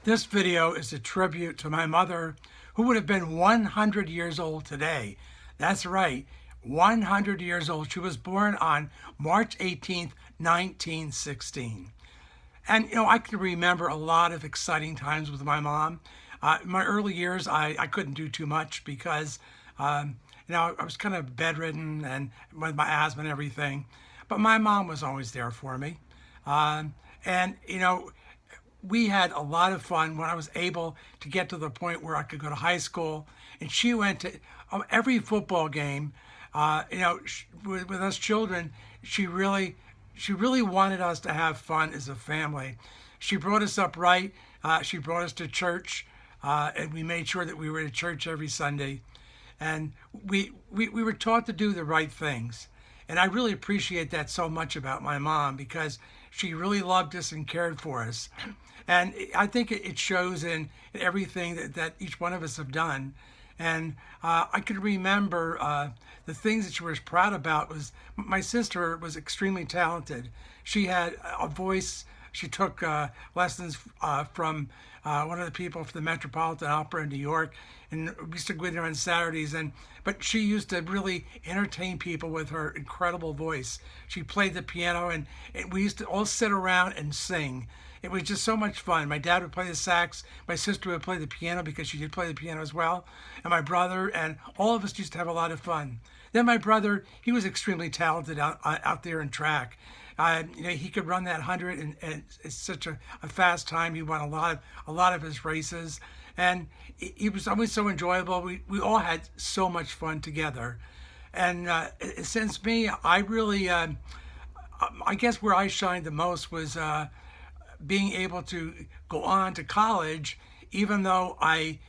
This video is a tribute to my mother, who would have been 100 years old today. That's right, 100 years old. She was born on March 18th, 1916. And, I can remember a lot of exciting times with my mom. In my early years, I couldn't do too much because, I was kind of bedridden and with my asthma and everything. But my mom was always there for me. And, we had a lot of fun when I was able to get to the point where I could go to high school. And she went to every football game. With us children, she really wanted us to have fun as a family. She brought us up right. She brought us to church, and we made sure that we were at church every Sunday. And we were taught to do the right things. And I really appreciate that so much about my mom because she really loved us and cared for us. And I think it shows in everything that each one of us have done. And I could remember the things that she was proud about was my sister was extremely talented. She had a voice. She took lessons from one of the people from the Metropolitan Opera in New York, and we used to go there on Saturdays. But she used to really entertain people with her incredible voice. She played the piano, and we used to all sit around and sing. It was just so much fun. My dad would play the sax. My sister would play the piano because she did play the piano as well. And my brother, and all of us used to have a lot of fun. Then my brother, he was extremely talented out there in track. He could run that 100, and it's such a fast time. He won a lot of his races, and he was always so enjoyable. We all had so much fun together, and since me, I really, I guess where I shined the most was being able to go on to college, even though I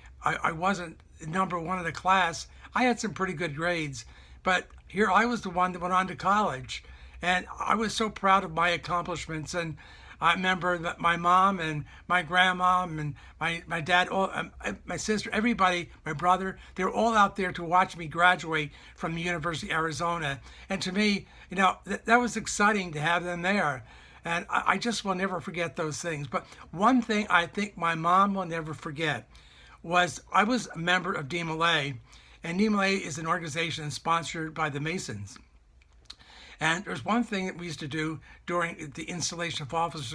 wasn't number one in the class. I had some pretty good grades, but here I was the one that went on to college. And I was so proud of my accomplishments. And I remember that my mom and my grandma and my dad, my sister, everybody, my brother, they were all out there to watch me graduate from the University of Arizona. And to me, that was exciting to have them there. And I just will never forget those things. But one thing I think my mom will never forget was I was a member of DeMolay. And DeMolay is an organization sponsored by the Masons. And there's one thing that we used to do during the installation of officers.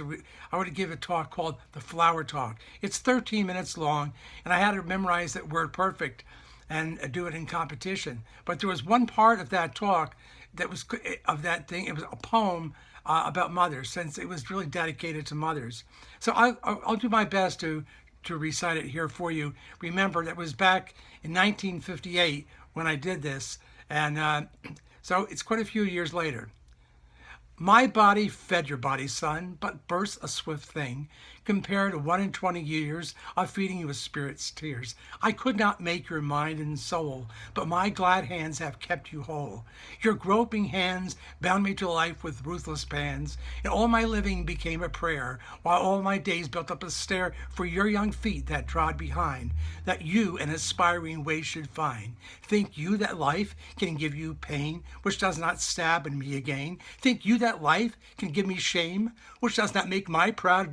I would give a talk called the Flower Talk. It's 13 minutes long, and I had to memorize that word perfect and do it in competition. But there was one part of that talk that was of that thing. It was a poem about mothers, since it was really dedicated to mothers. So I'll do my best to recite it here for you. Remember, that was back in 1958 when I did this, and so it's quite a few years later. My body fed your body, son, but birth's a swift thing, compared to 1 in 20 years of feeding you with spirit's tears. I could not make your mind and soul, but my glad hands have kept you whole. Your groping hands bound me to life with ruthless bands, and all my living became a prayer, while all my days built up a stair for your young feet that trod behind, that you an aspiring way should find. Think you that life can give you pain, which does not stab in me again? Think you that life can give me shame, which does not make my pride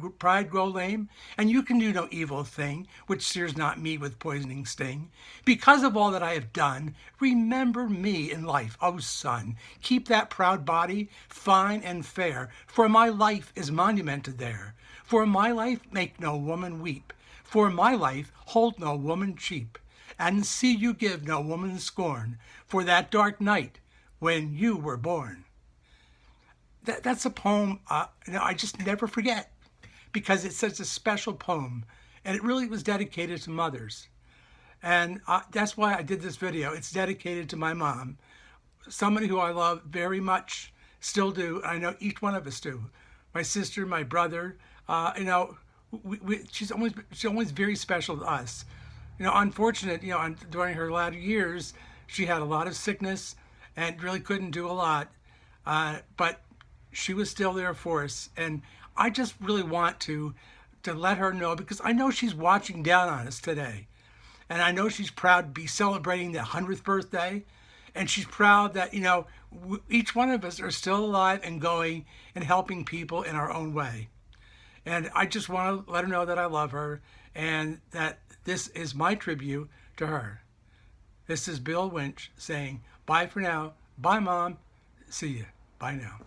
grow lame? And you can do no evil thing, which sears not me with poisoning sting. Because of all that I have done, remember me in life, O son. Keep that proud body fine and fair, for my life is monumented there. For my life make no woman weep, for my life hold no woman cheap, and see you give no woman scorn, for that dark night when you were born. That's a poem I just never forget, because it's such a special poem, and it really was dedicated to mothers. And that's why I did this video. It's dedicated to my mom, somebody who I love very much, still do. I know each one of us do. My sister, my brother, she's always very special to us. Unfortunate, during her latter years, she had a lot of sickness and really couldn't do a lot. But she was still there for us. And I just really want to let her know, because I know she's watching down on us today. And I know she's proud to be celebrating the 100th birthday. And she's proud that, each one of us are still alive and going and helping people in our own way. And I just want to let her know that I love her and that this is my tribute to her. This is Bill Winch saying bye for now. Bye, Mom. See you. Bye now.